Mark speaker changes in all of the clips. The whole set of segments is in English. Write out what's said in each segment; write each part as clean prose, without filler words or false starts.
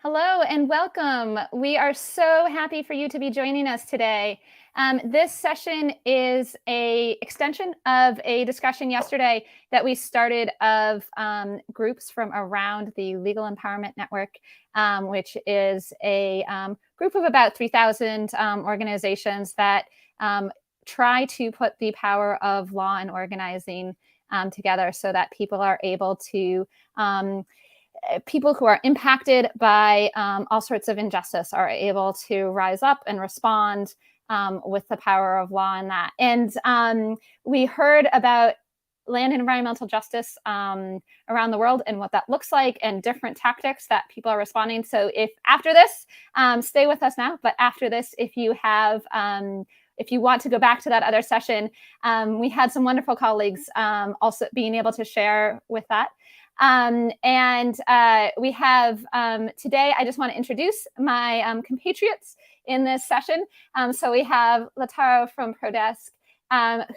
Speaker 1: Hello and welcome. We are so happy for you to be joining us today. This session is an extension of a discussion yesterday that we started of groups from around the Legal Empowerment Network, which is a group of about 3,000 organizations that try to put the power of law and organizing together so that people are able to people who are impacted by all sorts of injustice are able to rise up and respond with the power of law in that. And we heard about land and environmental justice around the world and what that looks like and different tactics that people are responding. So if after this, stay with us now, but after this, if you want to go back to that other session, we had some wonderful colleagues also being able to share with that. We have today, I just want to introduce my compatriots in this session. So we have Lautaro from ProDesk,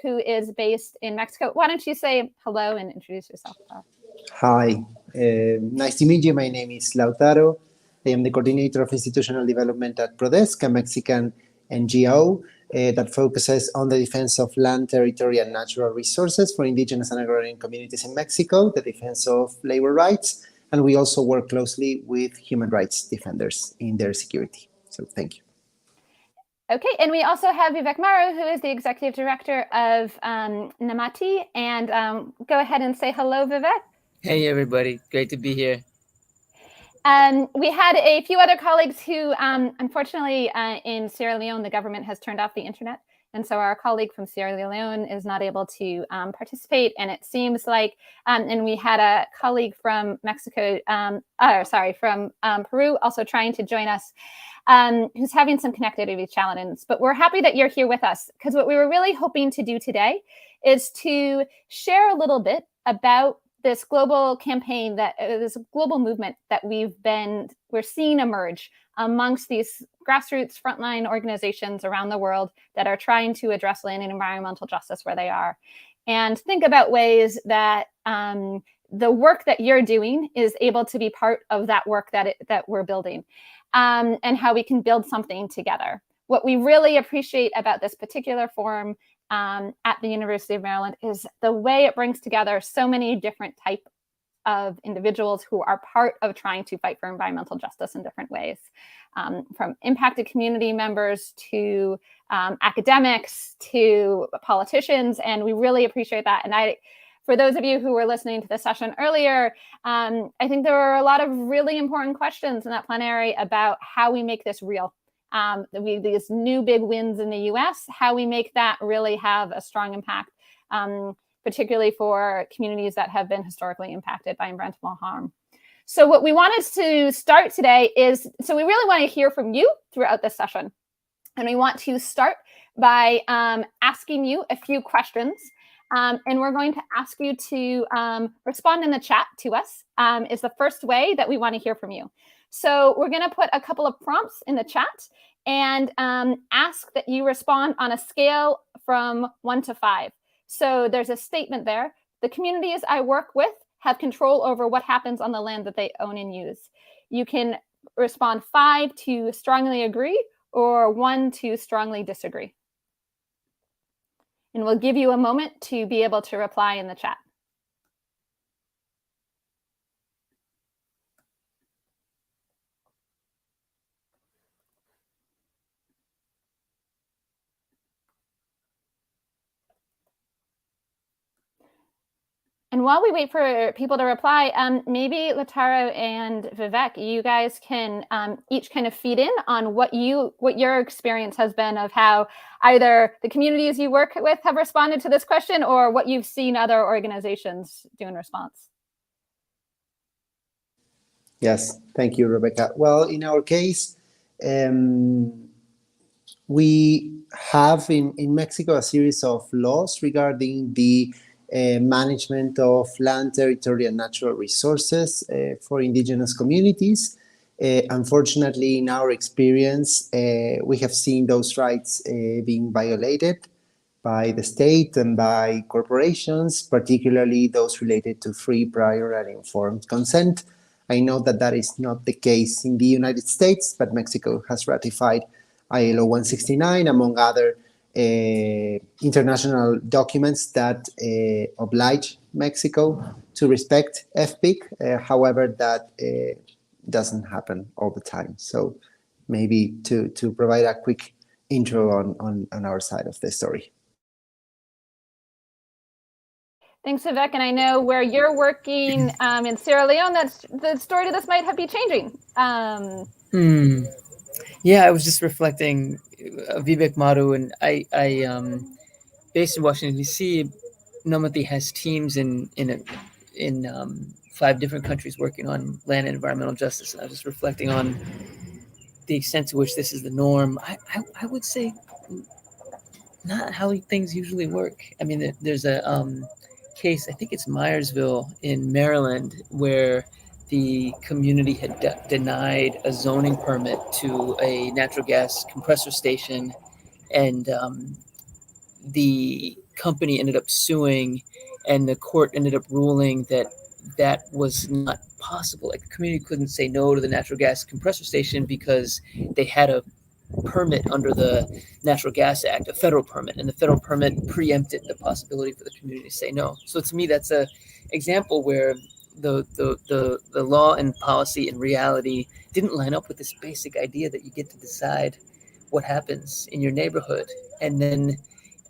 Speaker 1: who is based in Mexico. Why don't you say hello and introduce yourself?
Speaker 2: Hi, nice to meet you. My name is Lautaro. I am the coordinator of institutional development at ProDesk, a Mexican NGO that focuses on the defense of land, territory, and natural resources for indigenous and agrarian communities in Mexico, the defense of labor rights, and we also work closely with human rights defenders in their security. So thank you.
Speaker 1: Okay, and we also have Iwerks, who is the executive director of Namati, and go ahead and say hello, Vivek.
Speaker 3: Hey, everybody. Great to be here.
Speaker 1: We had a few other colleagues who, unfortunately, in Sierra Leone, the government has turned off the internet. And so our colleague from Sierra Leone is not able to participate. And it seems like, and we had a colleague from Mexico, from Peru also trying to join us, who's having some connectivity challenges. But we're happy that you're here with us, because what we were really hoping to do today is to share a little bit about this global campaign, this global movement that we're seeing emerge amongst these grassroots frontline organizations around the world that are trying to address land and environmental justice where they are, and think about ways that the work that you're doing is able to be part of that work that we're building, and how we can build something together. What we really appreciate about this particular forum at the University of Maryland is the way it brings together so many different types of individuals who are part of trying to fight for environmental justice in different ways, from impacted community members to academics to politicians, and we really appreciate that. And for those of you who were listening to the session earlier, I think there were a lot of really important questions in that plenary about how we make this real. These new big wins in the US, how we make that really have a strong impact, particularly for communities that have been historically impacted by environmental harm. So what we wanted to start today is, so we really want to hear from you throughout this session. And we want to start by asking you a few questions. And we're going to ask you to respond in the chat to us, is the first way that we want to hear from you. So we're going to put a couple of prompts in the chat and ask that you respond on a scale from 1 to 5. So there's a statement there. The communities I work with have control over what happens on the land that they own and use. You can respond 5 to strongly agree or 1 to strongly disagree. And we'll give you a moment to be able to reply in the chat. And while we wait for people to reply, maybe Lautaro and Vivek, you guys can each kind of feed in on what your experience has been of how either the communities you work with have responded to this question or what you've seen other organizations do in response.
Speaker 2: Yes, thank you, Rebecca. Well, in our case, we have in Mexico a series of laws regarding the management of land, territory, and natural resources for indigenous communities. Unfortunately, in our experience, we have seen those rights being violated by the state and by corporations, particularly those related to free, prior, and informed consent, I know that that is not the case in the United States, but Mexico has ratified ILO 169, among other international documents that oblige Mexico to respect FPIC. However, that doesn't happen all the time. So maybe to provide a quick intro on our side of the story.
Speaker 1: Thanks, Vivek. And I know where you're working in Sierra Leone, that's the story to this might be changing.
Speaker 3: Yeah, I was just reflecting, Vivek Maru, and I based in Washington D.C. Namati has teams in 5 different countries working on land and environmental justice. And I was just reflecting on the extent to which this is the norm. I would say not how things usually work. I mean, there's a case, I think it's Myersville in Maryland, where the community had denied a zoning permit to a natural gas compressor station, and the company ended up suing, and the court ended up ruling that that was not possible. Like, the community couldn't say no to the natural gas compressor station because they had a permit under the Natural Gas Act, a federal permit, and the federal permit preempted the possibility for the community to say no. So to me, that's a example where the law and policy and reality didn't line up with this basic idea that you get to decide what happens in your neighborhood. And then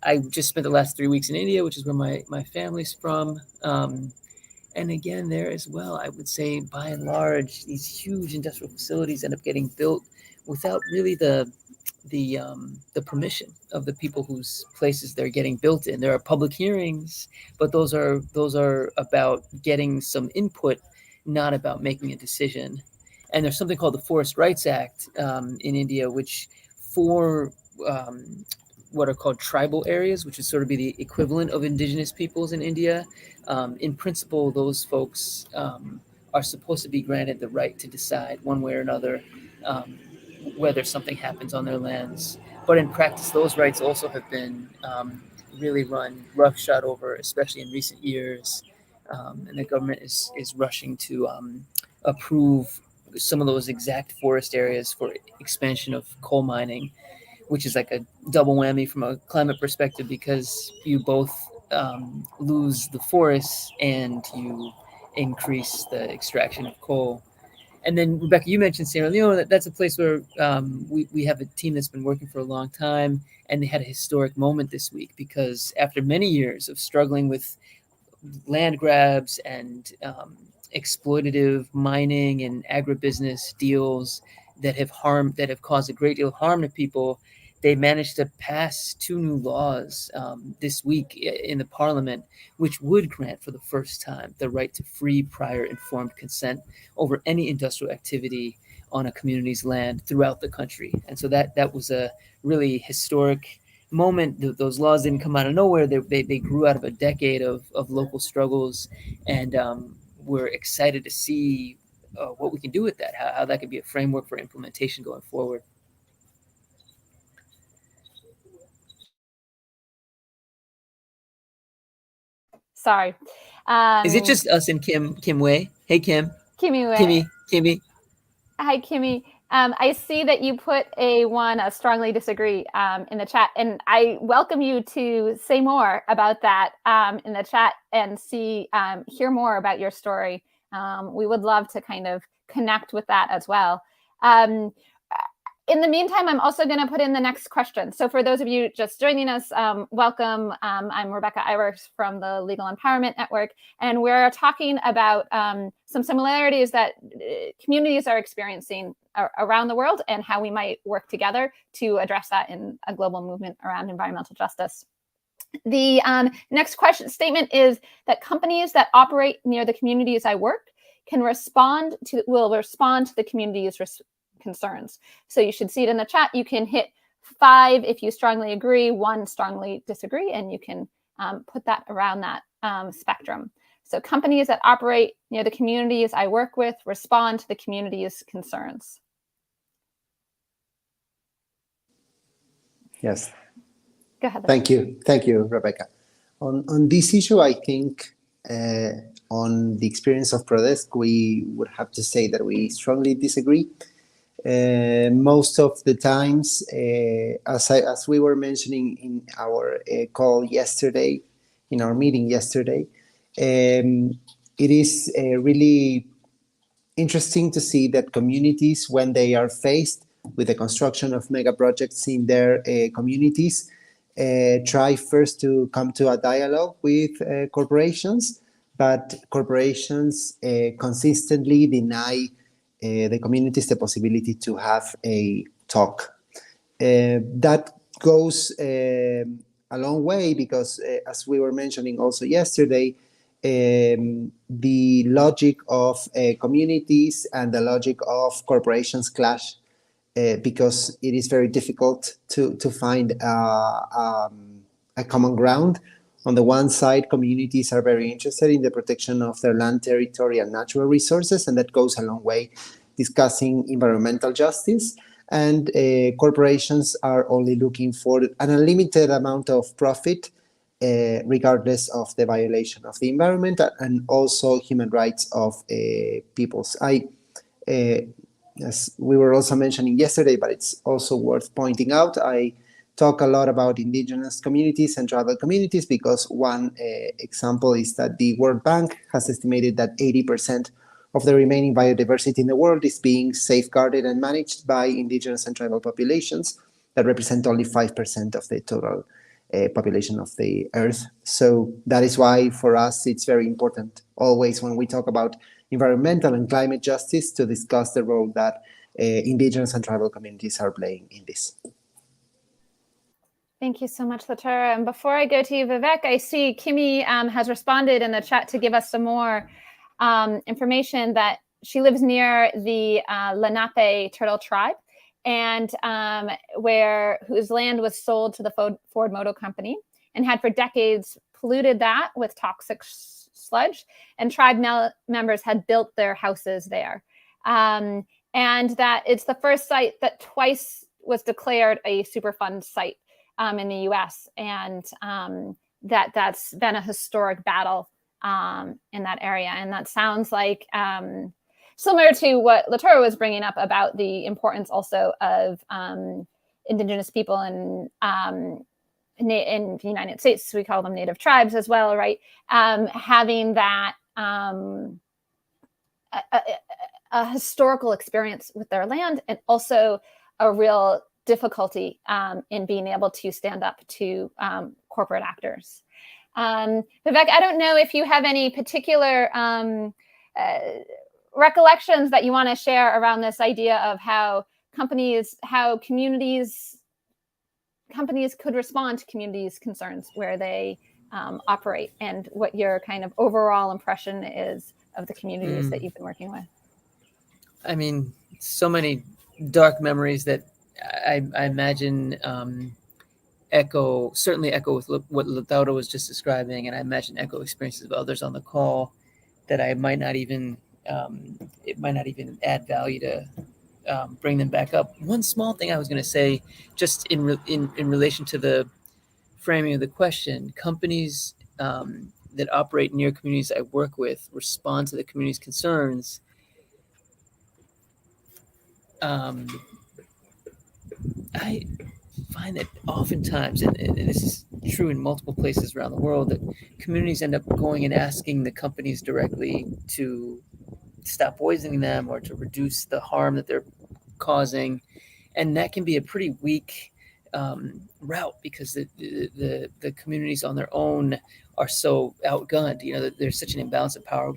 Speaker 3: I just spent the last 3 weeks in India, which is where my family's from. And again, there as well, I would say by and large, these huge industrial facilities end up getting built without really the permission of the people whose places they're getting built in. There are public hearings, but those are about getting some input, not about making a decision. And there's something called the Forest Rights Act in India, which for what are called tribal areas, which would sort of be the equivalent of indigenous peoples in India. In principle, those folks are supposed to be granted the right to decide one way or another whether something happens on their lands. But in practice, those rights also have been really run roughshod over, especially in recent years. And the government is rushing to approve some of those exact forest areas for expansion of coal mining, which is like a double whammy from a climate perspective, because you both lose the forests and you increase the extraction of coal. And then, Rebecca, you mentioned Sierra Leone. That's a place where we have a team that's been working for a long time, and they had a historic moment this week because after many years of struggling with land grabs and exploitative mining and agribusiness deals that have caused a great deal of harm to people, they managed to pass 2 new laws this week in the parliament, which would grant for the first time the right to free, prior, informed consent over any industrial activity on a community's land throughout the country. And so that was a really historic moment. Those laws didn't come out of nowhere. They grew out of a decade of local struggles, and we're excited to see what we can do with that, how that could be a framework for implementation going forward.
Speaker 1: Sorry.
Speaker 3: Is it just us and Kim Wei? Hey, Kim.
Speaker 1: Kimmy Wei.
Speaker 3: Kimmy.
Speaker 1: Hi, Kimmy. I see that you put a strongly disagree in the chat, and I welcome you to say more about that in the chat and hear more about your story. We would love to kind of connect with that as well. In the meantime, I'm also going to put in the next question. So for those of you just joining us, welcome. I'm Rebecca Iwerks from the Legal Empowerment Network, and we're talking about some similarities that communities are experiencing around the world and how we might work together to address that in a global movement around environmental justice. The next statement is that companies that operate near the communities I work will respond to the community's concerns. So you should see it in the chat. You can hit 5 if you strongly agree, 1 strongly disagree, and you can put that around that spectrum. So companies that operate near the communities I work with respond to the community's concerns.
Speaker 2: Yes.
Speaker 1: Go ahead.
Speaker 2: Thank you, Rebecca. On this issue, I think on the experience of Prodesk, we would have to say that we strongly disagree. Most of the times, as we were mentioning in our call yesterday, in our meeting yesterday, it is really interesting to see that communities, when they are faced with the construction of mega projects in their communities, try first to come to a dialogue with corporations, but corporations consistently deny the communities the possibility to have a talk. That goes a long way because, as we were mentioning also yesterday, the logic of communities and the logic of corporations clash because it is very difficult to find a common ground. On the one side, communities are very interested in the protection of their land, territory, and natural resources, and that goes a long way discussing environmental justice. And corporations are only looking for an unlimited amount of profit, regardless of the violation of the environment and also human rights of peoples. As we were also mentioning yesterday, but it's also worth pointing out, I talk a lot about indigenous communities and tribal communities because one example is that the World Bank has estimated that 80% of the remaining biodiversity in the world is being safeguarded and managed by indigenous and tribal populations that represent only 5% of the total population of the Earth. So that is why for us it's very important always when we talk about environmental and climate justice to discuss the role that indigenous and tribal communities are playing in this.
Speaker 1: Thank you so much, Lautaro. And before I go to you, Vivek, I see Kimi has responded in the chat to give us some more information that she lives near the Lenape turtle tribe, and whose land was sold to the Ford Motor Company and had for decades polluted that with toxic sludge, and tribe members had built their houses there. And that it's the first site that twice was declared a Superfund site in the US, and that's been a historic battle in that area. And that sounds like similar to what Lautaro was bringing up about the importance also of indigenous people in the United States. We call them native tribes as well, right? Having that a historical experience with their land, and also a real difficulty in being able to stand up to corporate actors. Vivek, I don't know if you have any particular recollections that you want to share around this idea of how companies could respond to communities' concerns where they operate, and what your kind of overall impression is of the communities that you've been working with.
Speaker 3: I mean, so many dark memories that I imagine certainly echo with what Lautaro was just describing, and I imagine echo experiences of others on the call that I might not even add value to bring them back up. One small thing I was going to say, just in relation to the framing of the question, companies that operate near communities I work with respond to the community's concerns. I find that oftentimes, and this is true in multiple places around the world, that communities end up going and asking the companies directly to stop poisoning them or to reduce the harm that they're causing. And that can be a pretty weak route, because the communities on their own are so outgunned. You know, there's such an imbalance of power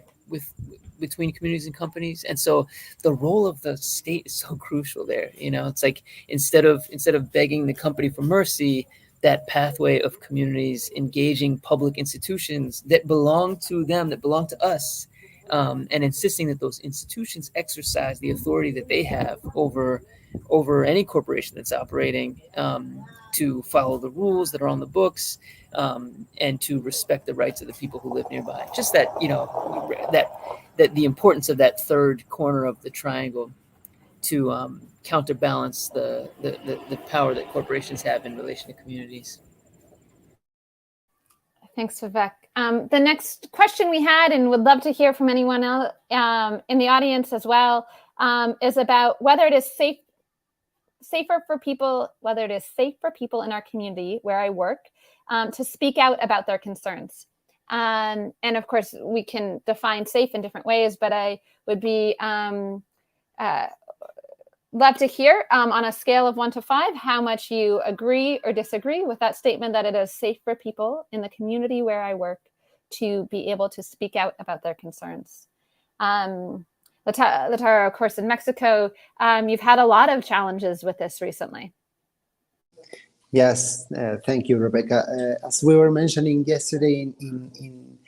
Speaker 3: between communities and companies, and so the role of the state is so crucial there. You know, it's like instead of begging the company for mercy, that pathway of communities engaging public institutions that belong to them, that belong to us, and insisting that those institutions exercise the authority that they have over any corporation that's operating, to follow the rules that are on the books, and to respect the rights of the people who live nearby. Just that, you know, that the importance of that third corner of the triangle to counterbalance the power that corporations have in relation to communities.
Speaker 1: Thanks, Vivek. The next question we had, and would love to hear from anyone else in the audience as well, is about whether it is safe for people in our community where I work to speak out about their concerns. And of course, we can define safe in different ways, but I would be love to hear on a scale of 1 to 5 how much you agree or disagree with that statement that it is safe for people in the community where I work to be able to speak out about their concerns. Lautaro, of course, in Mexico, you've had a lot of challenges with this recently.
Speaker 2: Yes, thank you, Rebecca. As we were mentioning yesterday in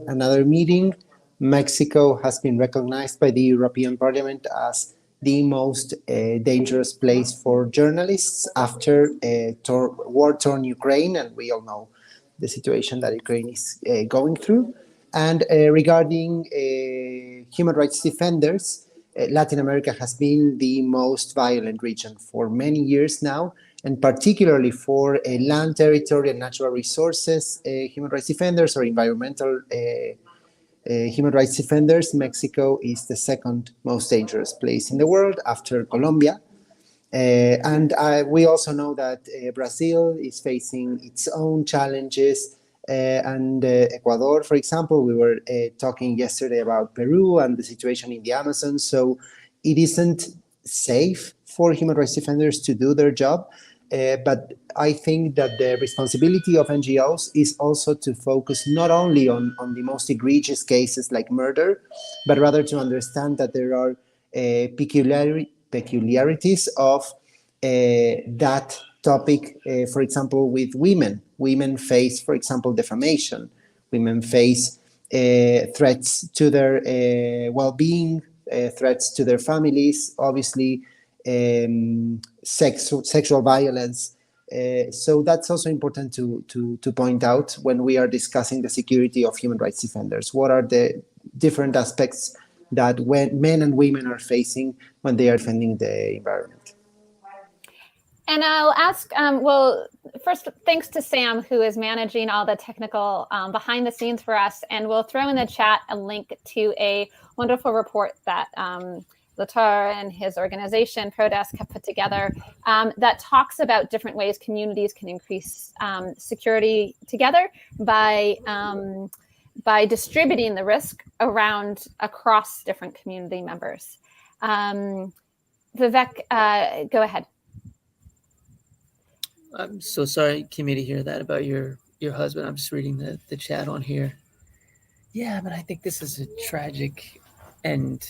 Speaker 2: another meeting, Mexico has been recognized by the European Parliament as the most dangerous place for journalists after war-torn Ukraine, and we all know the situation that Ukraine is going through. And regarding human rights defenders, Latin America has been the most violent region for many years now, and particularly for land, territory, and natural resources human rights defenders or environmental human rights defenders, Mexico is the second most dangerous place in the world after Colombia. And we also know that Brazil is facing its own challenges, and Ecuador, for example. We were talking yesterday about Peru and the situation in the Amazon. So it isn't safe for human rights defenders to do their job. But I think that the responsibility of NGOs is also to focus not only on the most egregious cases like murder, but rather to understand that there are peculiarities of that topic. For example, with women. Women face, for example, defamation. Women face threats to their well-being, threats to their families, obviously, sexual violence. So that's also important to point out when we are discussing the security of human rights defenders. What are the different aspects that when men and women are facing when they are defending the environment?
Speaker 1: And I'll ask, well, first, thanks to Sam, who is managing all the technical behind the scenes for us. And we'll throw in the chat a link to a wonderful report that Lautaro and his organization, Prodesk, have put together that talks about different ways communities can increase security together by distributing the risk across different community members. Vivek, go ahead.
Speaker 3: I'm so sorry, Kimmy, to hear that about your husband. I'm just reading the chat on here. Yeah, but I think this is a tragic and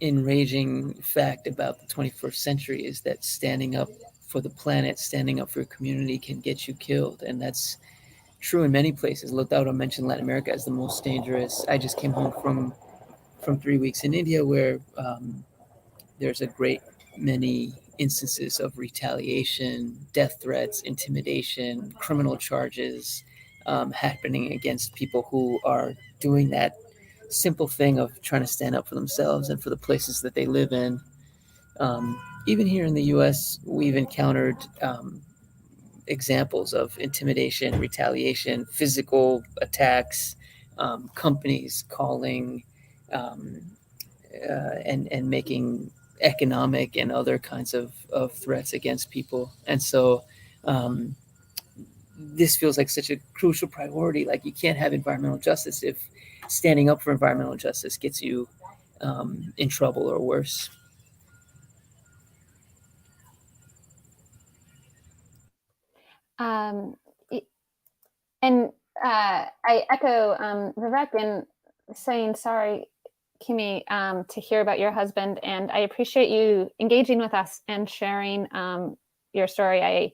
Speaker 3: enraging fact about the 21st century is that standing up for the planet, standing up for your community can get you killed. And that's true in many places. Lautaro mentioned Latin America as the most dangerous. I just came home from 3 weeks in India where there's a great many instances of retaliation, death threats, intimidation, criminal charges happening against people who are doing that simple thing of trying to stand up for themselves and for the places that they live in. Even here in the US, we've encountered examples of intimidation, retaliation, physical attacks, companies calling and making economic and other kinds of threats against people. And so this feels like such a crucial priority. Like, you can't have environmental justice if standing up for environmental justice gets you in trouble or worse.
Speaker 1: And I echo Vivek in saying sorry, Kimmy, to hear about your husband, and I appreciate you engaging with us and sharing your story.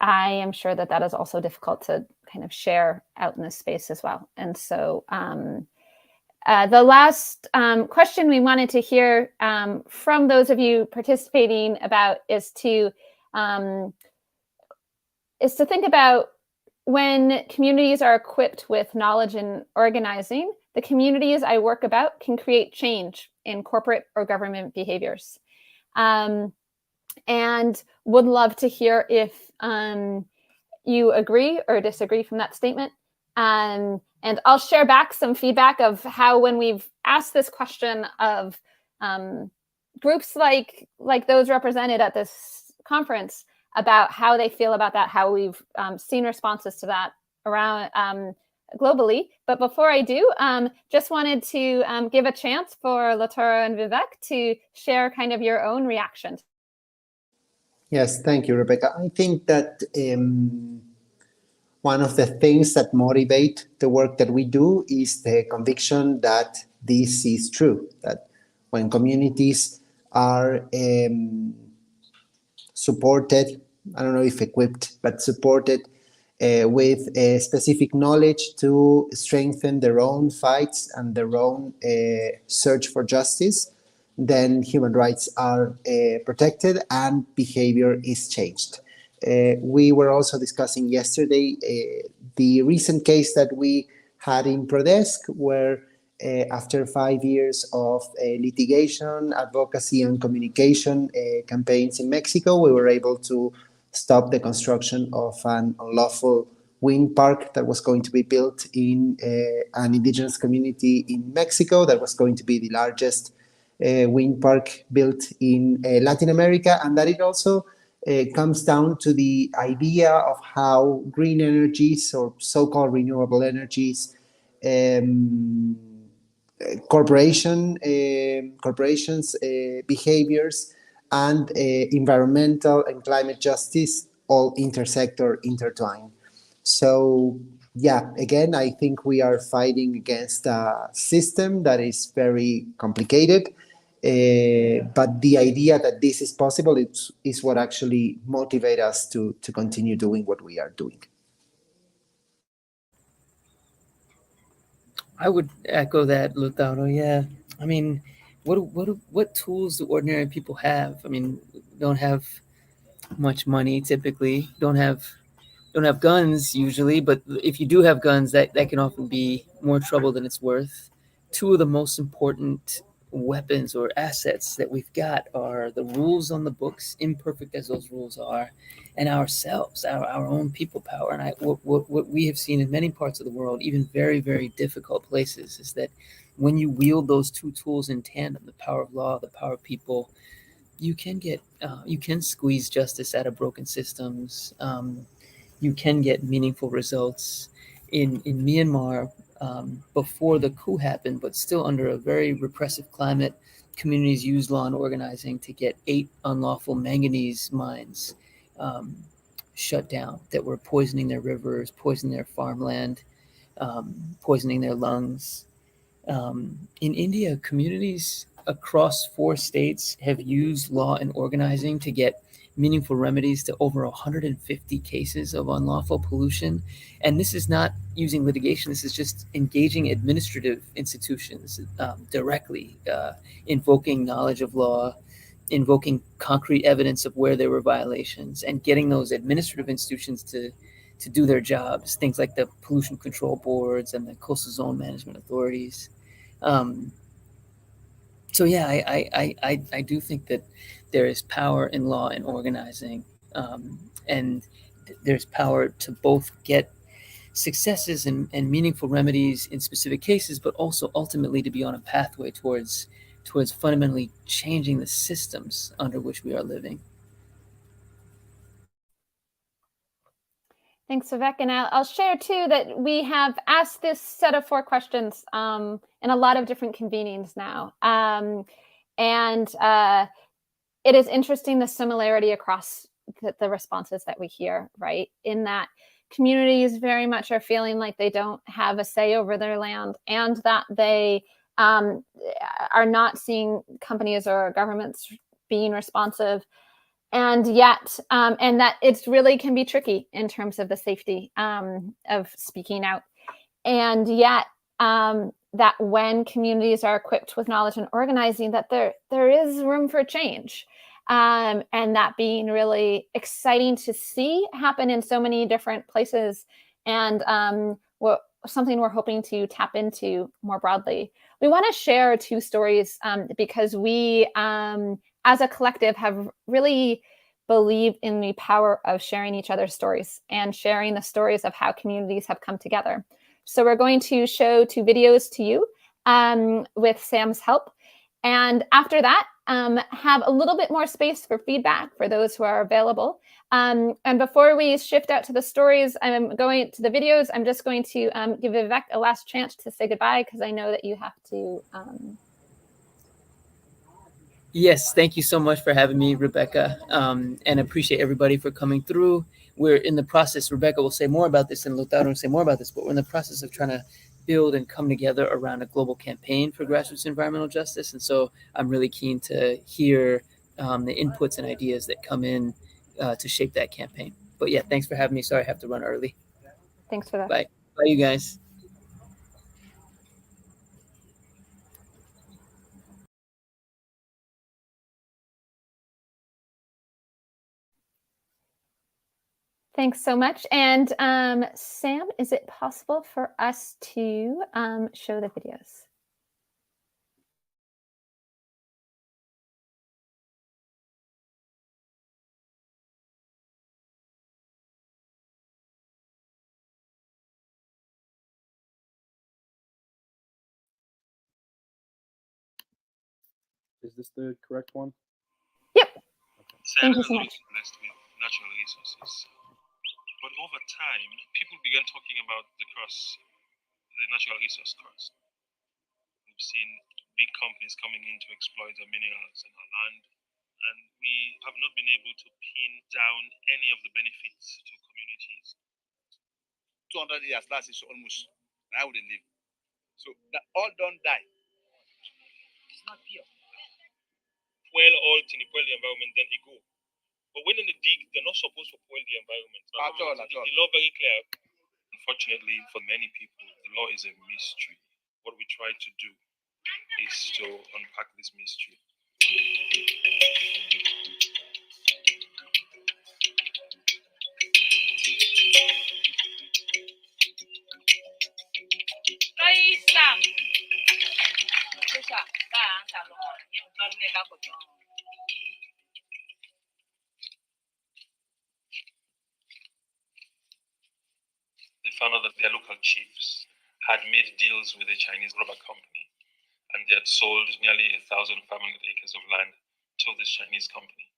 Speaker 1: I am sure that is also difficult to kind of share out in this space as well. And so the last question we wanted to hear from those of you participating about is to think about when communities are equipped with knowledge and organizing, the communities I work about can create change in corporate or government behaviors. And would love to hear if you agree or disagree from that statement. And I'll share back some feedback of how, when we've asked this question of groups like those represented at this conference, about how they feel about that, how we've seen responses to that around globally. But before I do, just wanted to give a chance for Lautaro and Vivek to share kind of your own reaction.
Speaker 2: Yes, thank you, Rebecca. I think that one of the things that motivate the work that we do is the conviction that this is true, that when communities are supported, I don't know if equipped, but supported with specific knowledge to strengthen their own fights and their own search for justice, then human rights are protected and behavior is changed. We were also discussing yesterday the recent case that we had in Prodesk, where after 5 years of litigation, advocacy, and communication campaigns in Mexico, we were able to stop the construction of an unlawful wind park that was going to be built in an indigenous community in Mexico, that was going to be the largest wind park built in Latin America, and that it also comes down to the idea of how green energies, or so-called renewable energies, corporations behaviors, and environmental and climate justice all intersect or intertwine. So yeah, again, I think we are fighting against a system that is very complicated, but the idea that this is possible is what actually motivates us to continue doing what we are doing.
Speaker 3: I would echo that, Lautaro. Yeah, I mean, what tools do ordinary people have? I mean, don't have much money typically. Don't have guns usually, but if you do have guns, that can often be more trouble than it's worth. Two of the most important weapons or assets that we've got are the rules on the books, imperfect as those rules are, and ourselves, our own people power. And what we have seen in many parts of the world, even very, very difficult places, is that when you wield those two tools in tandem, the power of law, the power of people, you can squeeze justice out of broken systems. You can get meaningful results. In Myanmar, before the coup happened, but still under a very repressive climate, communities used law and organizing to get 8 unlawful manganese mines shut down that were poisoning their rivers, poisoning their farmland, poisoning their lungs. In India, communities across 4 states have used law and organizing to get meaningful remedies to over 150 cases of unlawful pollution. And this is not using litigation. This is just engaging administrative institutions directly, invoking knowledge of law, invoking concrete evidence of where there were violations, and getting those administrative institutions to do their jobs, things like the pollution control boards and the coastal zone management authorities. So yeah, I do think that there is power in law and organizing, and there's power to both get successes and meaningful remedies in specific cases, but also ultimately to be on a pathway towards fundamentally changing the systems under which we are living.
Speaker 1: Thanks, Vivek. And I'll share too that we have asked this set of 4 questions in a lot of different convenings now. It is interesting, the similarity across the responses that we hear, right? In that communities very much are feeling like they don't have a say over their land, and that they are not seeing companies or governments being responsive. And yet, and that it's really can be tricky in terms of the safety of speaking out. And yet, that when communities are equipped with knowledge and organizing, that there is room for change. And that being really exciting to see happen in so many different places, and something we're hoping to tap into more broadly. We want to share 2 stories because we, as a collective, have really believe in the power of sharing each other's stories and sharing the stories of how communities have come together. So we're going to show 2 videos to you with Sam's help. And after that, have a little bit more space for feedback for those who are available. And before we shift out to the stories, I'm going to the videos. I'm just going to give Vivek a last chance to say goodbye, because I know that you have to.
Speaker 3: Yes, thank you so much for having me, Rebecca, and appreciate everybody for coming through. We're in the process, Rebecca will say more about this and Lautaro will say more about this, but we're in the process of trying to build and come together around a global campaign for grassroots environmental justice. And so I'm really keen to hear the inputs and ideas that come in to shape that campaign. But yeah, thanks for having me. Sorry, I have to run early.
Speaker 1: Thanks for that.
Speaker 3: Bye. Bye, you guys.
Speaker 1: Thanks so much. And Sam, is it possible for us to show the videos?
Speaker 4: Is this the correct one?
Speaker 1: Yep.
Speaker 5: Sarah
Speaker 1: Thank you so
Speaker 5: is
Speaker 1: much.
Speaker 5: also blessed with natural resources. But over time, people began talking about the natural resource curse. We've seen big companies coming in to exploit the minerals and our land, and we have not been able to pin down any of the benefits to communities.
Speaker 6: 200 years, that is almost how they live. So that all don't die. It's not pure.
Speaker 5: Fuel all to the environment, then they go. But when they dig, they're not supposed to fuel the environment.
Speaker 6: At all.
Speaker 5: The law very clear. Unfortunately, for many people, the law is a mystery. What we try to do is to unpack this mystery. They found out that their local chiefs had made deals with a Chinese rubber company, and they had sold nearly 1,500 acres of land to this Chinese company.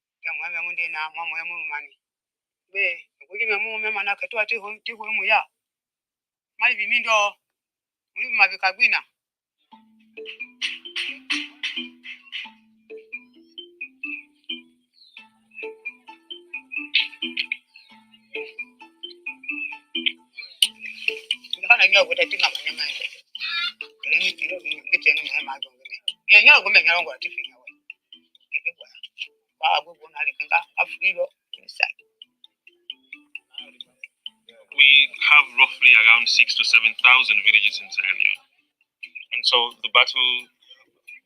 Speaker 5: We have roughly around 6,000 to 7,000 villages in Sierra Leone. And so the battle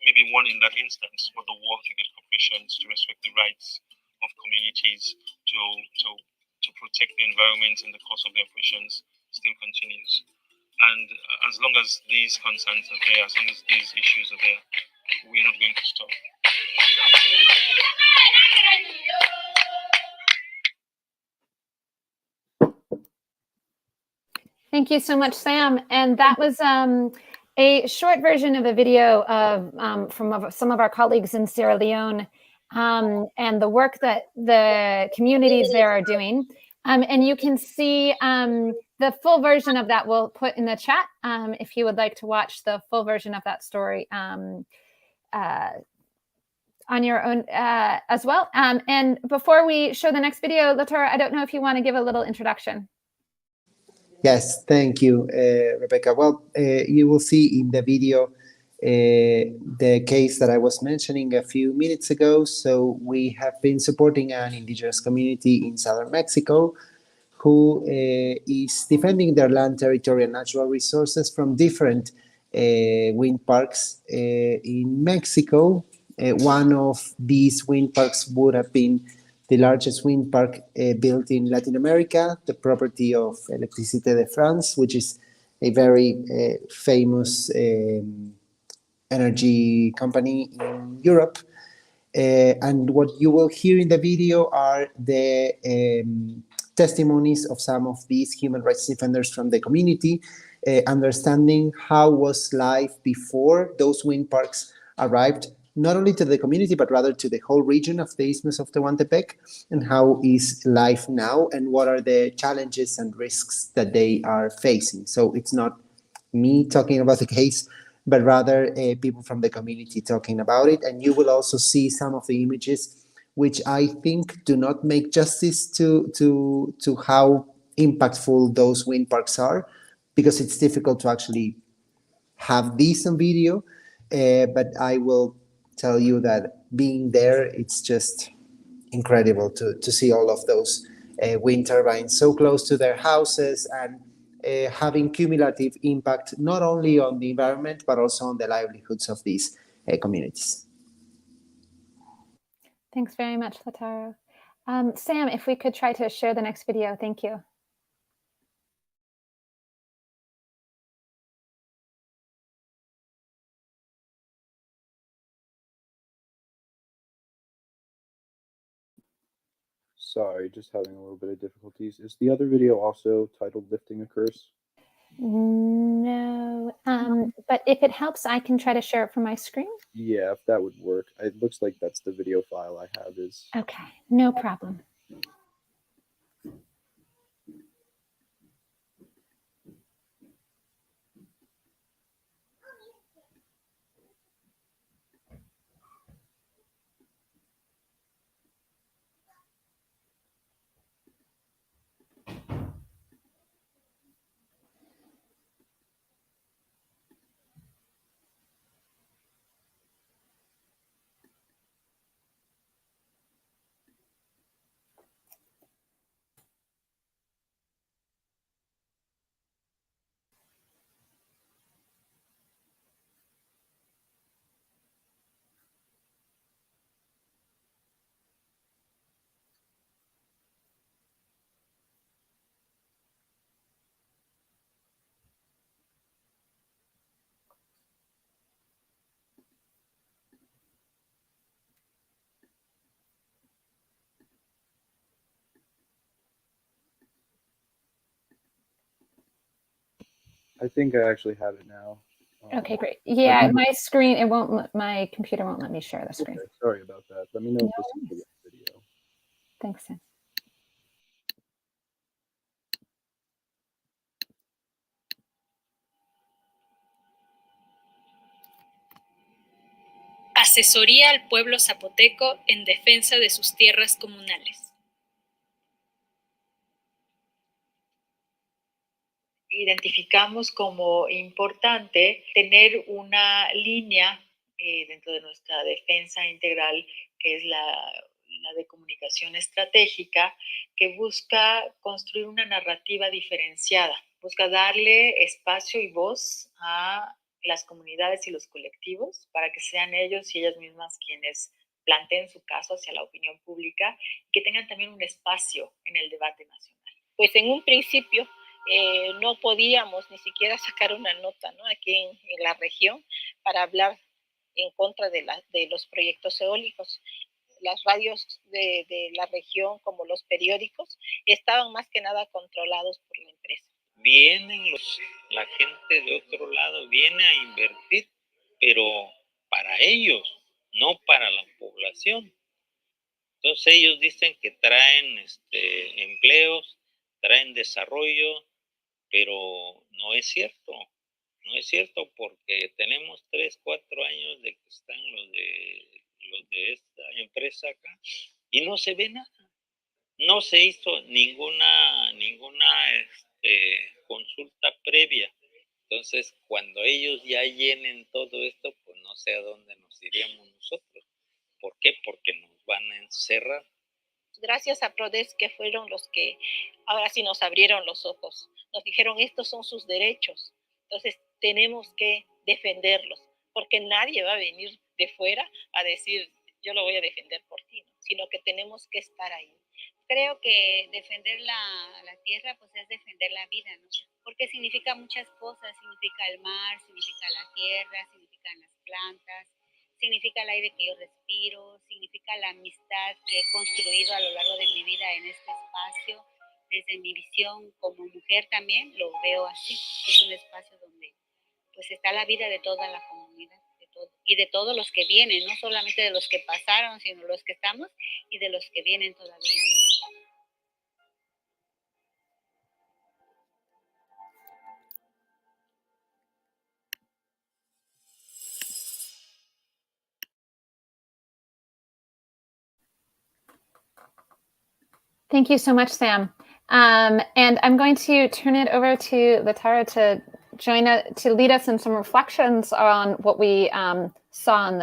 Speaker 5: may be won in that instance, but the war to get corporations to respect the rights of communities to protect the environment in the course of the operations still continues. And as long as these concerns are there, as long as these issues are there, we're not going to stop.
Speaker 1: Thank you so much, Sam. And that was a short version of a video of from some of our colleagues in Sierra Leone and the work that the communities there are doing. And you can see the full version of that we'll put in the chat if you would like to watch the full version of that story on your own as well. And before we show the next video, Lautaro, I don't know if you want to give a little introduction.
Speaker 2: Yes, thank you, Rebecca. Well, you will see in the video the case that I was mentioning a few minutes ago. So we have been supporting an indigenous community in southern Mexico who is defending their land, territory, and natural resources from different wind parks in Mexico. One of these wind parks would have been the largest wind park built in Latin America, the property of Électricité de France, which is a very famous energy company in Europe. And what you will hear in the video are the testimonies of some of these human rights defenders from the community, understanding how was life before those wind parks arrived, not only to the community, but rather to the whole region of the Isthmus of Tehuantepec, and how is life now, and what are the challenges and risks that they are facing. So it's not me talking about the case, but rather people from the community talking about it. And you will also see some of the images which I think do not make justice to how impactful those wind parks are, because it's difficult to actually have these on video. But I will tell you that being there, it's just incredible to see all of those wind turbines so close to their houses, and having cumulative impact not only on the environment but also on the livelihoods of these communities.
Speaker 1: Thanks very much, Lautaro. Sam, if we could try to share the next video, thank you.
Speaker 4: Sorry, just having a little bit of difficulties. Is the other video also titled Lifting a Curse?
Speaker 1: No, but if it helps, I can try to share it from my screen.
Speaker 4: Yeah, if that would work. It looks like that's the video file I have is.
Speaker 1: Okay, no problem.
Speaker 4: I think I actually have it now.
Speaker 1: Okay, great. Yeah, my screen, my computer won't let me share the screen.
Speaker 4: Okay, sorry about that. Let me know if this is the right video.
Speaker 1: Thanks, Sam.
Speaker 7: Asesoría al pueblo zapoteco en defensa de sus tierras comunales.
Speaker 8: Identificamos como importante tener una línea dentro de nuestra defensa integral, que es la de comunicación estratégica, que busca construir una narrativa diferenciada, busca darle espacio y voz a las comunidades y los colectivos para que sean ellos y ellas mismas quienes planteen su caso hacia la opinión pública y que tengan también un espacio en el debate nacional.
Speaker 7: Pues en un principio no podíamos ni siquiera sacar una nota, ¿no? Aquí en la región para hablar en contra de los proyectos eólicos. Las radios de la región, como los periódicos, estaban más que nada controlados por la empresa.
Speaker 9: Vienen la gente de otro lado, viene a invertir, pero para ellos, no para la población. Entonces ellos dicen que traen empleos, traen desarrollo, pero no es cierto. No es cierto, porque tenemos 3, 4 años de que están los de esta empresa acá y no se ve nada. No se hizo ninguna consulta previa. Entonces, cuando ellos ya llenen todo esto, pues no sé a dónde nos iríamos nosotros. ¿Por qué? Porque nos van a encerrar.
Speaker 7: Gracias a PRODES, que fueron los que ahora sí nos abrieron los ojos. Nos dijeron, estos son sus derechos. Entonces, tenemos que defenderlos, porque nadie va a venir de fuera a decir, yo lo voy a defender por ti, ¿no? Sino que tenemos que estar ahí.
Speaker 10: Creo que defender la tierra pues es defender la vida, ¿no? Porque significa muchas cosas, significa el mar, significa la tierra, significan las plantas, significa el aire que yo respiro, significa la amistad que he construido a lo largo de mi vida en este espacio. Desde mi visión como mujer también lo veo así. Es un espacio donde pues está la vida de toda la comunidad y de todos los que vienen, no solamente de los que pasaron, sino los que estamos y de los que vienen todavía, ¿no?
Speaker 1: Thank you so much, Sam. And I'm going to turn it over to Lautaro to to lead us in some reflections on what we saw in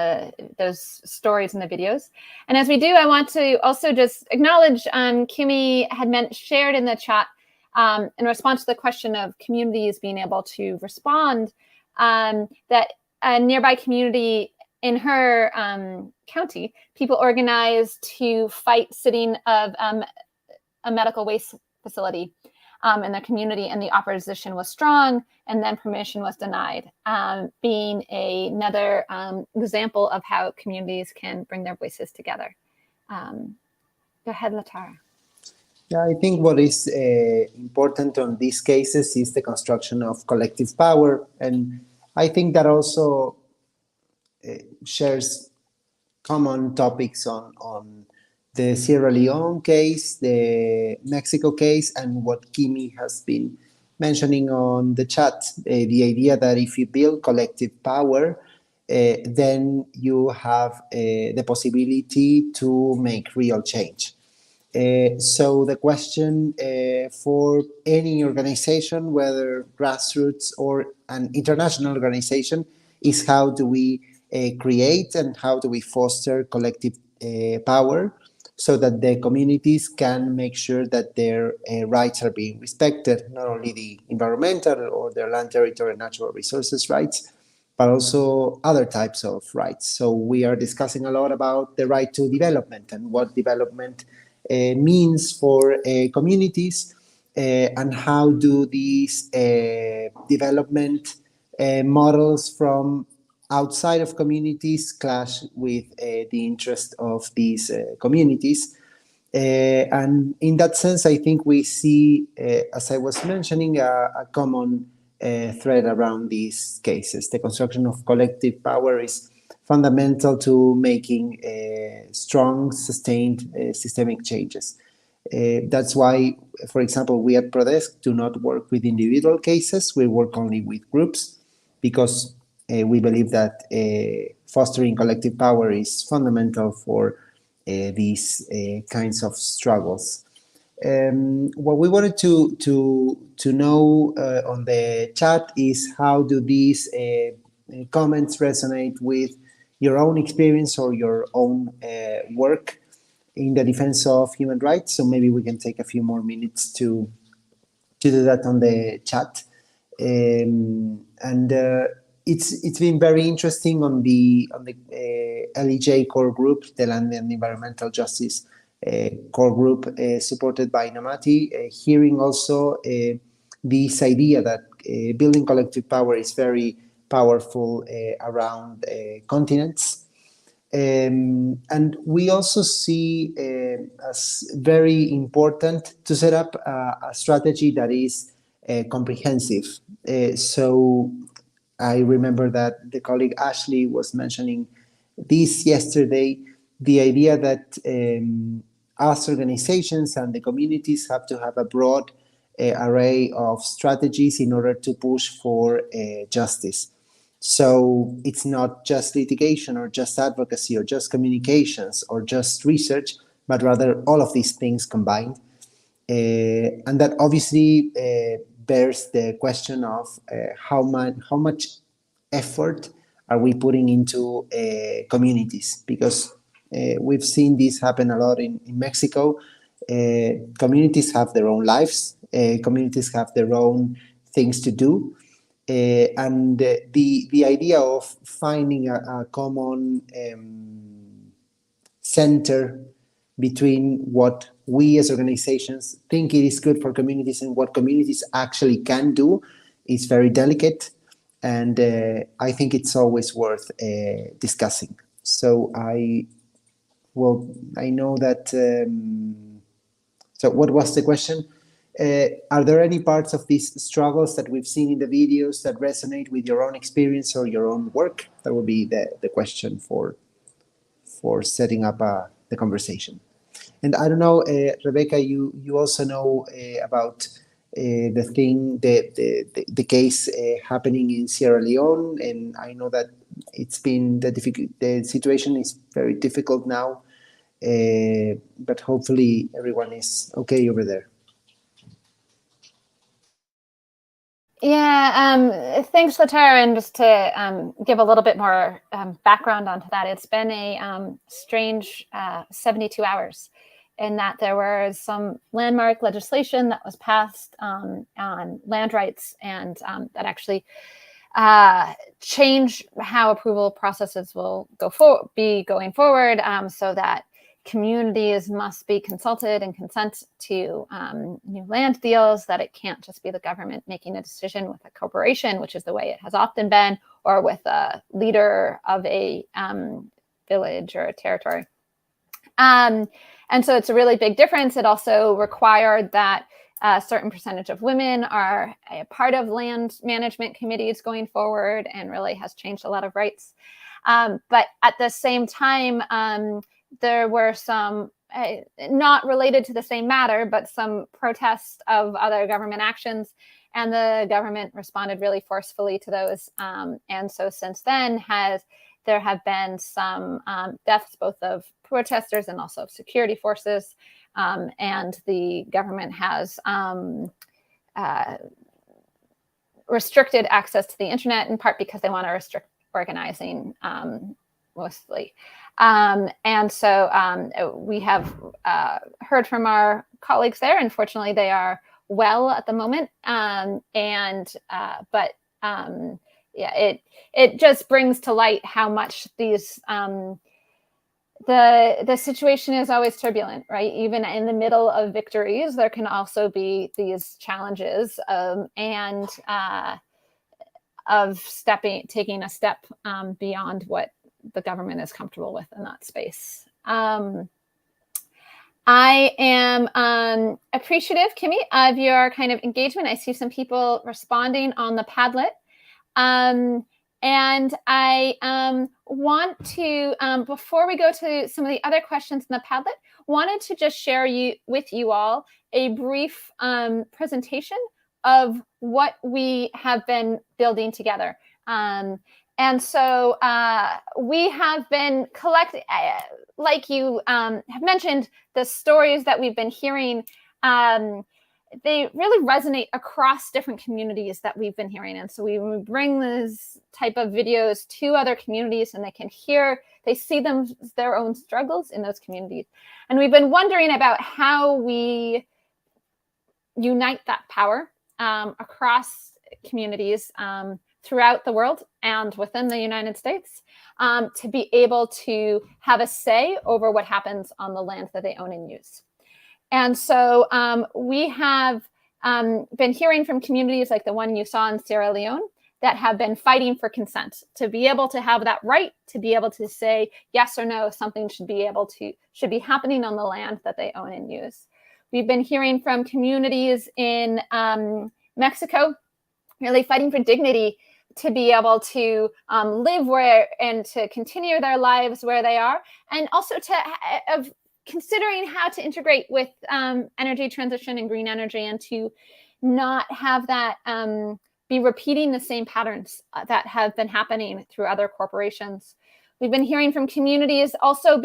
Speaker 1: those stories in the videos. And as we do, I want to also just acknowledge Kimi had shared in the chat in response to the question of communities being able to respond, that a nearby community in her county, people organized to fight sitting of a medical waste facility in the community, and the opposition was strong, and then permission was denied, being another example of how communities can bring their voices together. Go ahead, Lautaro.
Speaker 2: Yeah, I think what is important on these cases is the construction of collective power, and I think that also shares common topics on the Sierra Leone case, the Mexico case, and what Kimi has been mentioning on the chat, the idea that if you build collective power, then you have the possibility to make real change. So the question for any organization, whether grassroots or an international organization, is how do we create and how do we foster collective power so that the communities can make sure that their rights are being respected, not only the environmental or their land, territory, and natural resources rights, but also other types of rights. So we are discussing a lot about the right to development and what development means for communities, and how do these development models from outside of communities clash with the interest of these communities. And in that sense, I think we see, as I was mentioning, a common thread around these cases. The construction of collective power is fundamental to making strong, sustained systemic changes. That's why, for example, we at Prodesk do not work with individual cases. We work only with groups because we believe that fostering collective power is fundamental for these kinds of struggles. What we wanted to know on the chat is how do these comments resonate with your own experience or your own work in the defense of human rights. So maybe we can take a few more minutes to do that on the chat. It's been very interesting on the LEJ core group, the Land and Environmental Justice core group supported by Namati, hearing also this idea that building collective power is very powerful around continents. And we also see as very important to set up a strategy that is comprehensive. So I remember that the colleague Ashley was mentioning this yesterday, the idea that us organizations and the communities have to have a broad array of strategies in order to push for justice. So it's not just litigation or just advocacy or just communications or just research, but rather all of these things combined. And that obviously bears the question of how much effort are we putting into communities? Because we've seen this happen a lot in Mexico. Communities have their own lives. Communities have their own things to do. And the idea of finding a common center between what we as organizations think it is good for communities and what communities actually can do is very delicate. and I think it's always worth discussing. So I know that. So what was the question? Are there any parts of these struggles that we've seen in the videos that resonate with your own experience or your own work? That would be the question for setting up the conversation. And I don't know, Rebecca, you also know about the case happening in Sierra Leone, and I know that it's been the situation is very difficult now, but hopefully everyone is okay over there.
Speaker 1: Yeah, thanks, Lautaro. And just to give a little bit more background onto that, it's been a strange 72 hours in that there was some landmark legislation that was passed on land rights, and that actually change how approval processes will be going forward, so that communities must be consulted and consent to new land deals, that it can't just be the government making a decision with a corporation, which is the way it has often been, or with a leader of a village or a territory. And so it's a really big difference. It also required that a certain percentage of women are a part of land management committees going forward, and really has changed a lot of rights. But at the same time, there were some, not related to the same matter, but some protests of other government actions, and the government responded really forcefully to those. And so since then there have been some deaths, both of protesters and also of security forces. And the government has restricted access to the internet, in part because they want to restrict organizing mostly. And so we have heard from our colleagues there. Unfortunately, they are well at the moment. Yeah, it just brings to light how much these the situation is always turbulent, right? Even in the middle of victories, there can also be these challenges of taking a step beyond what the government is comfortable with in that space. I am appreciative, Kimmy, of your kind of engagement. I see some people responding on the Padlet. And I want to, before we go to some of the other questions in the Padlet, wanted to just share with you all a brief presentation of what we have been building together. And so we have been collecting, like you have mentioned, the stories that we've been hearing, they really resonate across different communities that we've been hearing. And so we bring this type of videos to other communities, and they see their own struggles in those communities. And we've been wondering about how we unite that power across communities throughout the world and within the United States, to be able to have a say over what happens on the land that they own and use. And so we have been hearing from communities like the one you saw in Sierra Leone that have been fighting for consent, to be able to have that right, to be able to say yes or no, something should be happening on the land that they own and use. We've been hearing from communities in Mexico, really fighting for dignity, to be able to live where and to continue their lives where they are, and also to considering how to integrate with energy transition and green energy, and to not have that be repeating the same patterns that have been happening through other corporations. We've been hearing from communities also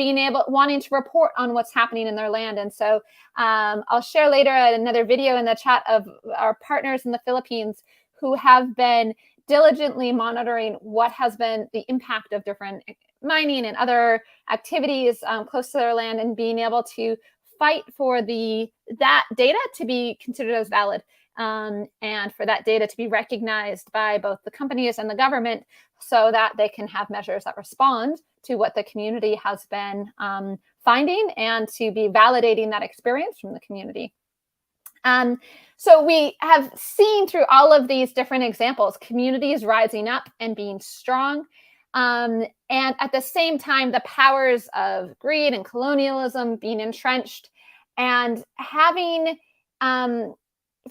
Speaker 1: wanting to report on what's happening in their land. And so I'll share later another video in the chat of our partners in the Philippines who have been diligently monitoring what has been the impact of different mining and other activities close to their land, and being able to fight for that data to be considered as valid, and for that data to be recognized by both the companies and the government, so that they can have measures that respond to what the community has been finding, and to be validating that experience from the community. So we have seen through all of these different examples, communities rising up and being strong. And at the same time, the powers of greed and colonialism being entrenched, and having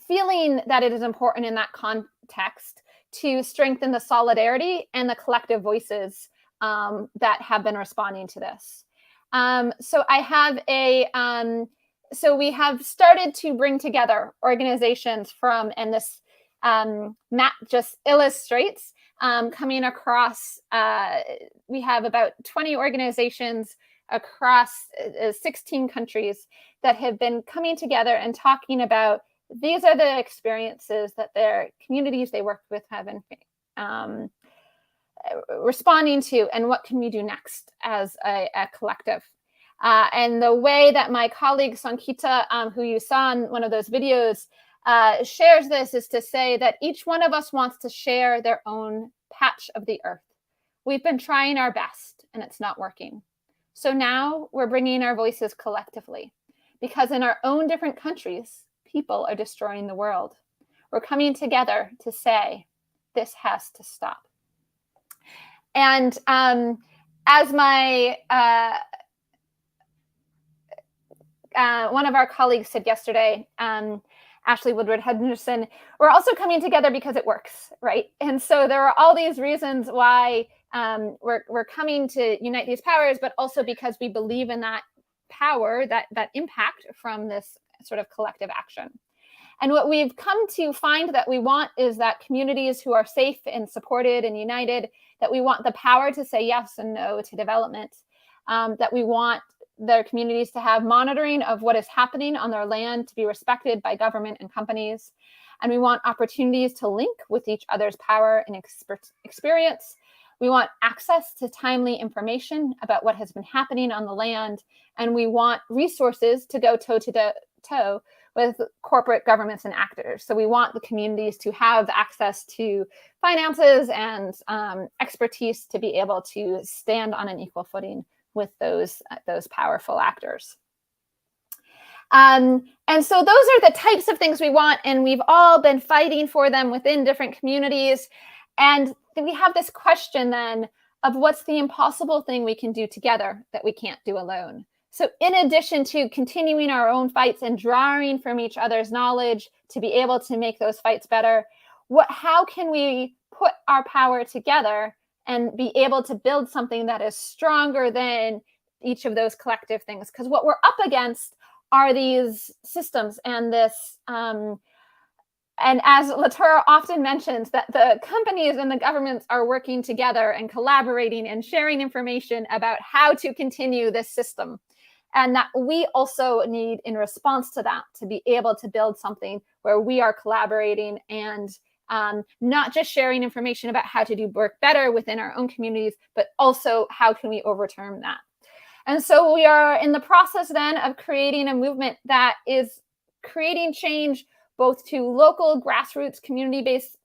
Speaker 1: feeling that it is important in that context to strengthen the solidarity and the collective voices that have been responding to this. So I have so we have started to bring together organizations from, and this map just illustrates coming across, we have about 20 organizations across 16 countries that have been coming together and talking about these are the experiences that their communities they work with have been responding to, and what can we do next as a collective. And the way that my colleague Sonkita, who you saw in one of those videos, shares this is to say that each one of us wants to share their own patch of the earth. We've been trying our best and it's not working. So now we're bringing our voices collectively, because in our own different countries, people are destroying the world. We're coming together to say, this has to stop. And as my one of our colleagues said yesterday, Ashley Woodard Henderson, we're also coming together because it works, right? And so there are all these reasons why we're coming to unite these powers, but also because we believe in that power, that impact from this sort of collective action. And what we've come to find that we want is that communities who are safe and supported and united, that we want the power to say yes and no to development, that we want their communities to have monitoring of what is happening on their land to be respected by government and companies. And we want opportunities to link with each other's power and experience. We want access to timely information about what has been happening on the land. And we want resources to go toe to toe with corporate governments and actors. So we want the communities to have access to finances and expertise to be able to stand on an equal footing with those powerful actors. And so those are the types of things we want, and we've all been fighting for them within different communities. And we have this question then of what's the impossible thing we can do together that we can't do alone. So in addition to continuing our own fights and drawing from each other's knowledge to be able to make those fights better, how can we put our power together and be able to build something that is stronger than each of those collective things? Because what we're up against are these systems and this, and as Lautaro often mentions, that the companies and the governments are working together and collaborating and sharing information about how to continue this system. And that we also need, in response to that, to be able to build something where we are collaborating and not just sharing information about how to do work better within our own communities, but also how can we overturn that. And so we are in the process then of creating a movement that is creating change both to local grassroots community-based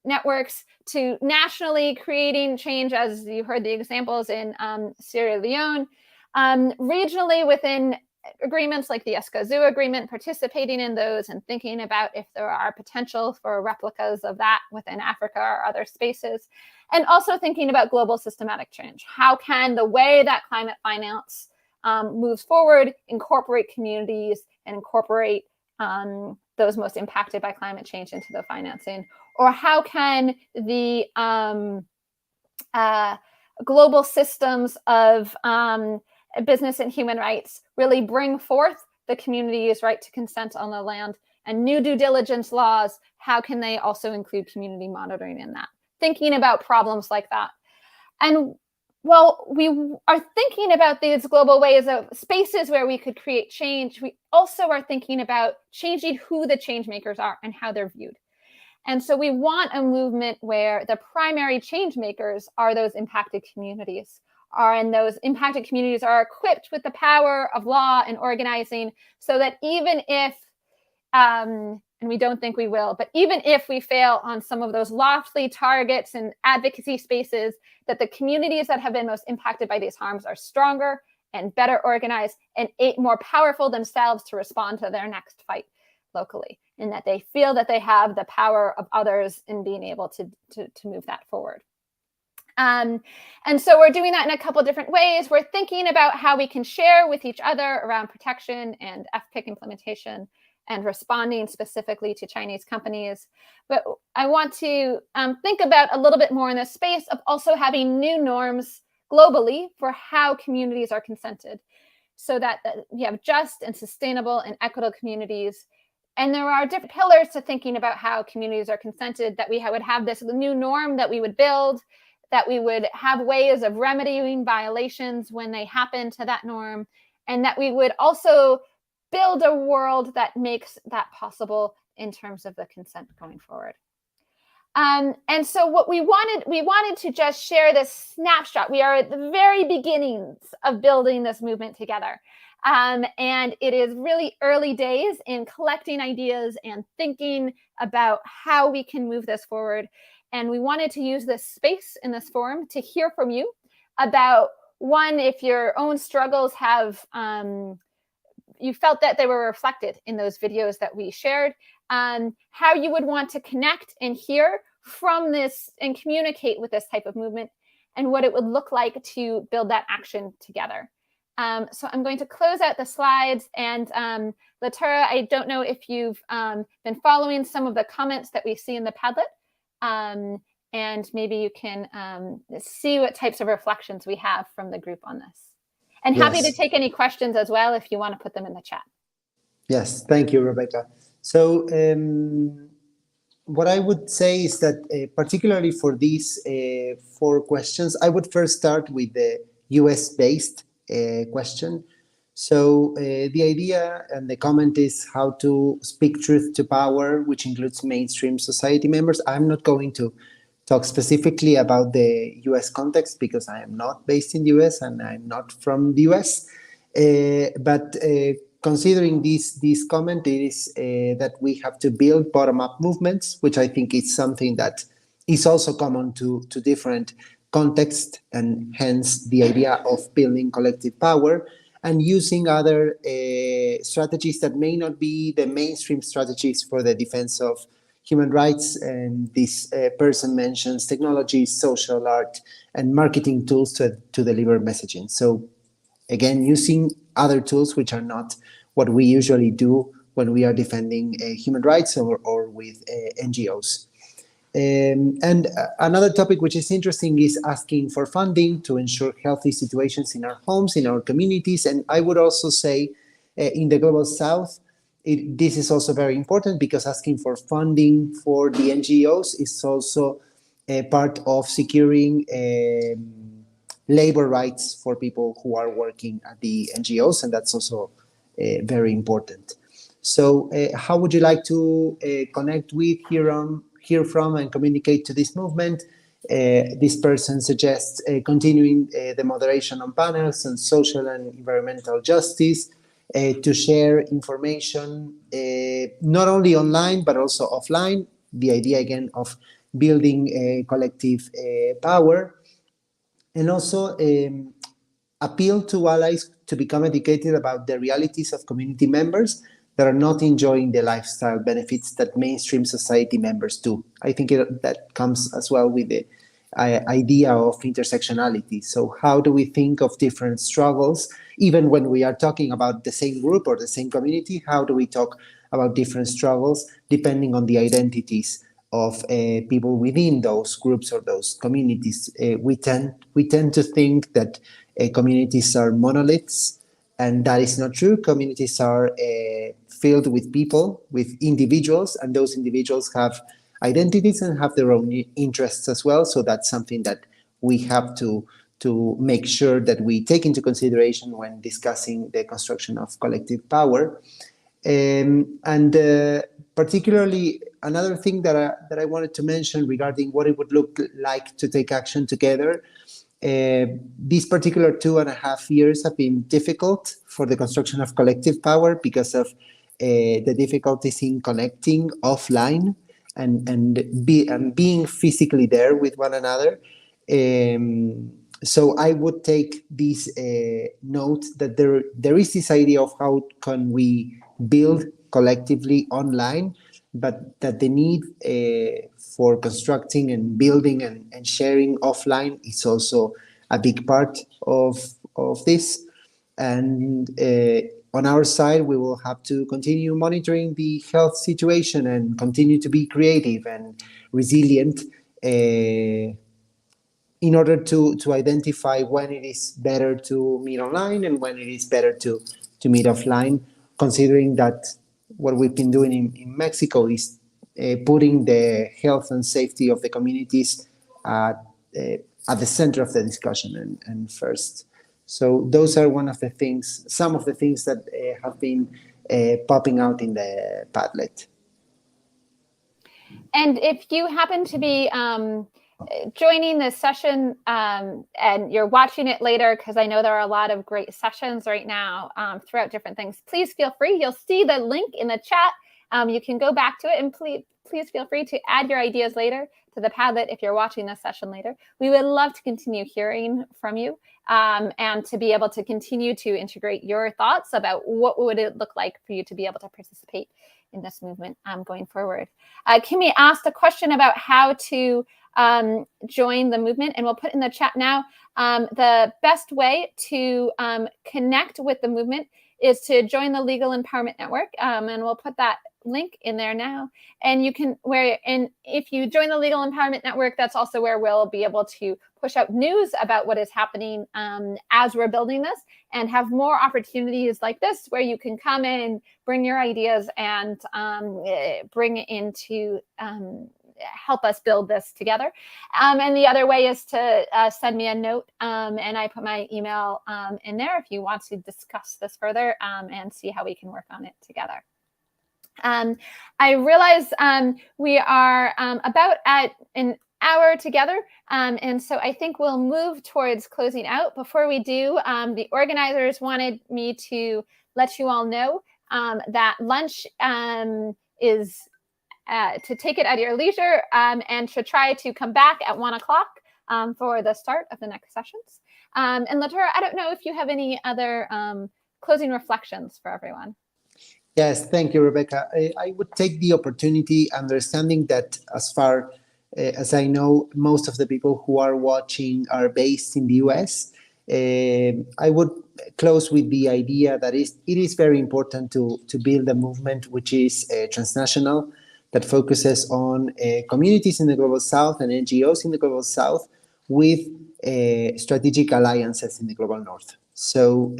Speaker 1: networks, to nationally creating change, as you heard the examples in Sierra Leone, regionally within agreements like the Escazú agreement, participating in those and thinking about if there are potential for replicas of that within Africa or other spaces, and also thinking about global systematic change. How can the way that climate finance moves forward incorporate communities and incorporate those most impacted by climate change into the financing? Or how can the global systems of business and human rights really bring forth the community's right to consent on the land, and new due diligence laws? How can they also include community monitoring in that? Thinking about problems like that. And while we are thinking about these global ways of spaces where we could create change, we also are thinking about changing who the change makers are and how they're viewed. And so we want a movement where the primary change makers are those impacted communities, and those impacted communities are equipped with the power of law and organizing, so that even if, and we don't think we will, but even if we fail on some of those lofty targets and advocacy spaces, that the communities that have been most impacted by these harms are stronger and better organized and more powerful themselves to respond to their next fight. locally, and that they feel that they have the power of others in being able to move that forward. And so we're doing that in a couple different ways. We're thinking about how we can share with each other around protection and FPIC implementation and responding specifically to Chinese companies. But I want to think about a little bit more in this space of also having new norms globally for how communities are consented, so that we have just and sustainable and equitable communities. And there are different pillars to thinking about how communities are consented, that we would have this new norm that we would build, that we would have ways of remedying violations when they happen to that norm, and that we would also build a world that makes that possible in terms of the consent going forward. And so what we wanted to just share this snapshot. We are at the very beginnings of building this movement together. And it is really early days in collecting ideas and thinking about how we can move this forward. And we wanted to use this space in this forum to hear from you about, one, if your own struggles have, you felt that they were reflected in those videos that we shared, how you would want to connect and hear from this and communicate with this type of movement, and what it would look like to build that action together. So I'm going to close out the slides, and Lautaro, I don't know if you've been following some of the comments that we see in the Padlet, and maybe you can see what types of reflections we have from the group on this. And happy to take any questions as well if you want to put them in the chat.
Speaker 2: Yes, thank you, Rebecca. So what I would say is that particularly for these 4 questions, I would first start with the US-based question. So the idea and the comment is how to speak truth to power, which includes mainstream society members. I'm not going to talk specifically about the US context because I am not based in the US and I'm not from the US. But considering this comment, it is that we have to build bottom-up movements, which I think is something that is also common to different contexts, and hence the idea of building collective power and using other strategies that may not be the mainstream strategies for the defense of human rights. And this person mentions technology, social art, and marketing tools to deliver messaging. So again, using other tools which are not what we usually do when we are defending human rights or with NGOs. And another topic which is interesting is asking for funding to ensure healthy situations in our homes, in our communities. And I would also say in the Global South, this is also very important, because asking for funding for the NGOs is also a part of securing labor rights for people who are working at the NGOs, and that's also very important. So how would you like to connect with, hear from, and communicate to this movement? This person suggests continuing the moderation on panels on social and environmental justice, to share information not only online but also offline. The idea again of building a collective power, and also appeal to allies to become educated about the realities of community members that are not enjoying the lifestyle benefits that mainstream society members do. I think that comes as well with the idea of intersectionality. So how do we think of different struggles, even when we are talking about the same group or the same community? How do we talk about different struggles depending on the identities of people within those groups or those communities? We tend to think that communities are monoliths, and that is not true. Communities are filled with people, with individuals, and those individuals have identities and have their own interests as well. So that's something that we have to make sure that we take into consideration when discussing the construction of collective power. And particularly, another thing that I wanted to mention regarding what it would look like to take action together. These particular 2.5 years have been difficult for the construction of collective power because of the difficulties in connecting offline and being physically there with one another. So I would take this note that there is this idea of how can we build collectively online, but that the need for constructing and building and sharing offline is also a big part of this. And on our side, we will have to continue monitoring the health situation and continue to be creative and resilient in order to identify when it is better to meet online and when it is better to meet offline, considering that what we've been doing in Mexico is putting the health and safety of the communities at the center of the discussion and first. So those are some of the things that have been popping out in the Padlet.
Speaker 1: And if you happen to be joining this session and you're watching it later, because I know there are a lot of great sessions right now throughout different things, please feel free. You'll see the link in the chat. You can go back to it, and please feel free to add your ideas later to the Padlet if you're watching this session later. We would love to continue hearing from you and to be able to continue to integrate your thoughts about what would it look like for you to be able to participate in this movement going forward. Kimmy asked a question about how to join the movement, and we'll put in the chat now. The best way to connect with the movement is to join the Legal Empowerment Network, and we'll put that link in there now. And you can, if you join the Legal Empowerment Network, that's also where we'll be able to push out news about what is happening as we're building this, and have more opportunities like this where you can come in, bring your ideas, and bring into help us build this together. And the other way is to send me a note, and I put my email in there if you want to discuss this further and see how we can work on it together. I realize we are about at an hour together, and so I think we'll move towards closing out. Before we do, the organizers wanted me to let you all know that lunch is to take it at your leisure, and to try to come back at 1 o'clock for the start of the next sessions. And Lautaro, I don't know if you have any other closing reflections for everyone.
Speaker 2: Yes, thank you, Rebecca. I would take the opportunity, understanding that as far as I know, most of the people who are watching are based in the US. I would close with the idea that it is very important to build a movement which is transnational, that focuses on communities in the Global South and NGOs in the Global South with strategic alliances in the Global North. So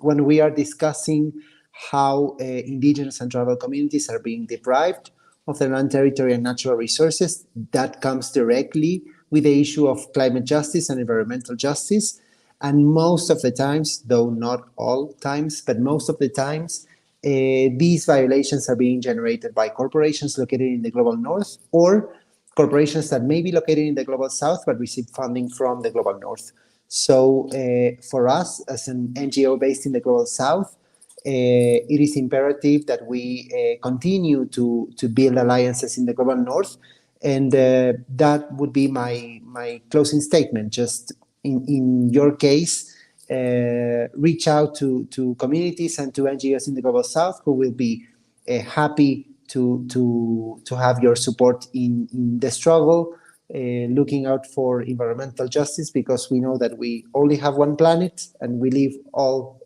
Speaker 2: when we are discussing how indigenous and tribal communities are being deprived of their land, territory, and natural resources, that comes directly with the issue of climate justice and environmental justice. And most of the times, though not all times, but most of the times, these violations are being generated by corporations located in the Global North, or corporations that may be located in the Global South but receive funding from the Global North. So for us, as an NGO based in the Global South, it is imperative that we continue to build alliances in the Global North. And that would be my closing statement. Just in your case, reach out to communities and to NGOs in the Global South who will be happy to have your support in the struggle, looking out for environmental justice, because we know that we only have one planet and we live all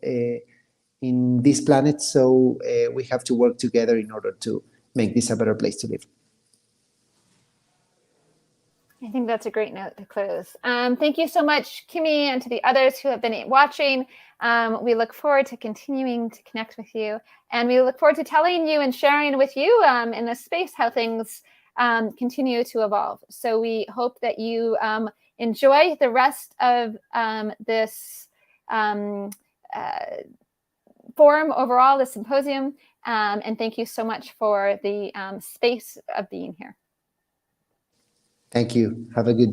Speaker 2: in this planet, so we have to work together in order to make this a better place to live.
Speaker 1: I think that's a great note to close. Thank you so much, Kimmy, and to the others who have been watching. We look forward to continuing to connect with you, and we look forward to telling you and sharing with you in this space how things continue to evolve. So we hope that you enjoy the rest of this forum overall, the symposium, and thank you so much for the space of being here.
Speaker 2: Thank you. Have a good day.